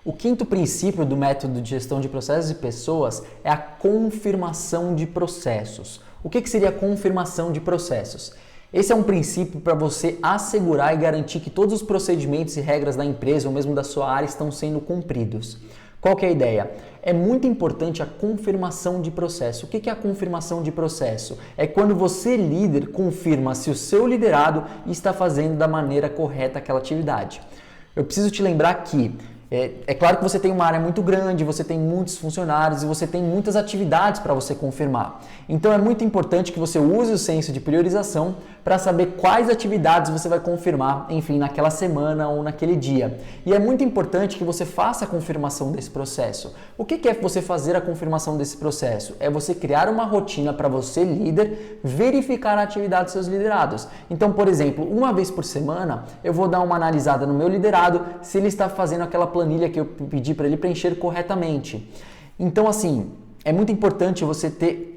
O quinto princípio do método de gestão de processos e pessoas é a confirmação de processos. O que seria a confirmação de processos? Esse é um princípio para você assegurar e garantir que todos os procedimentos e regras da empresa ou mesmo da sua área estão sendo cumpridos. Qual que é a ideia? É muito importante a confirmação de processo. O que é a confirmação de processo? É quando você, líder, confirma se o seu liderado está fazendo da maneira correta aquela atividade. Eu preciso te lembrar que é claro que você tem uma área muito grande, você tem muitos funcionários e você tem muitas atividades para você confirmar. Então é muito importante que você use o senso de priorização para saber quais atividades você vai confirmar, enfim, naquela semana ou naquele dia. E é muito importante que você faça a confirmação desse processo. O que é você fazer a confirmação desse processo? É você criar uma rotina para você, líder, verificar a atividade dos seus liderados. Então, por exemplo, uma vez por semana, eu vou dar uma analisada no meu liderado se ele está fazendo aquela planilha que eu pedi para ele preencher corretamente. Então, assim, é muito importante você ter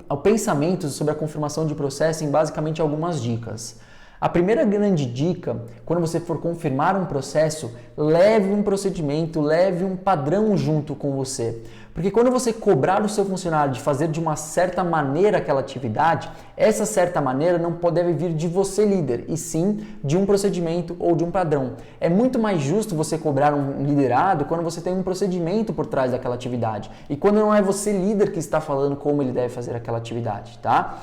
o pensamento sobre a confirmação de processo em basicamente algumas dicas. A primeira grande dica, quando você for confirmar um processo, leve um procedimento, leve um padrão junto com você. Porque quando você cobrar o seu funcionário de fazer de uma certa maneira aquela atividade, essa certa maneira não deve vir de você, líder, e sim de um procedimento ou de um padrão. É muito mais justo você cobrar um liderado quando você tem um procedimento por trás daquela atividade e quando não é você, líder, que está falando como ele deve fazer aquela atividade, tá?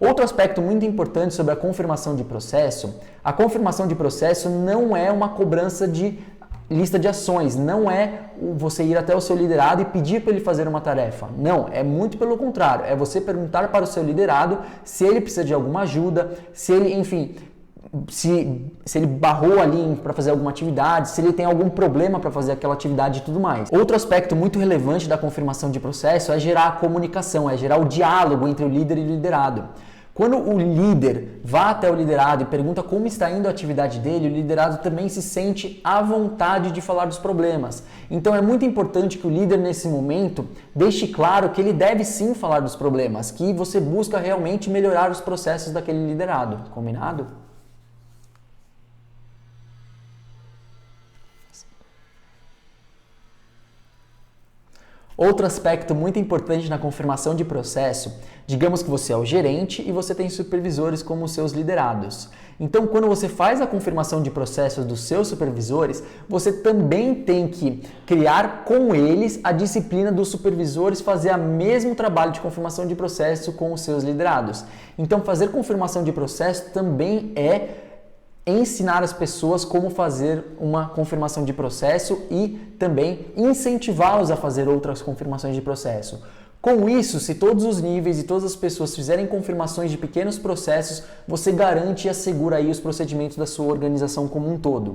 Outro aspecto muito importante sobre a confirmação de processo, a confirmação de processo não é uma cobrança de lista de ações, não é você ir até o seu liderado e pedir para ele fazer uma tarefa. Não, é muito pelo contrário, é você perguntar para o seu liderado se ele precisa de alguma ajuda, se ele, enfim, se ele barrou ali para fazer alguma atividade, se ele tem algum problema para fazer aquela atividade e tudo mais. Outro aspecto muito relevante da confirmação de processo é gerar a comunicação, é gerar o diálogo entre o líder e o liderado. Quando o líder vai até o liderado e pergunta como está indo a atividade dele, o liderado também se sente à vontade de falar dos problemas. Então é muito importante que o líder nesse momento deixe claro que ele deve sim falar dos problemas, que você busca realmente melhorar os processos daquele liderado. Combinado? Outro aspecto muito importante na confirmação de processo, digamos que você é o gerente e você tem supervisores como seus liderados. Então, quando você faz a confirmação de processos dos seus supervisores, você também tem que criar com eles a disciplina dos supervisores fazer o mesmo trabalho de confirmação de processo com os seus liderados. Então, fazer confirmação de processo também é ensinar as pessoas como fazer uma confirmação de processo e também incentivá-los a fazer outras confirmações de processo. Com isso, se todos os níveis e todas as pessoas fizerem confirmações de pequenos processos, você garante e assegura aí os procedimentos da sua organização como um todo.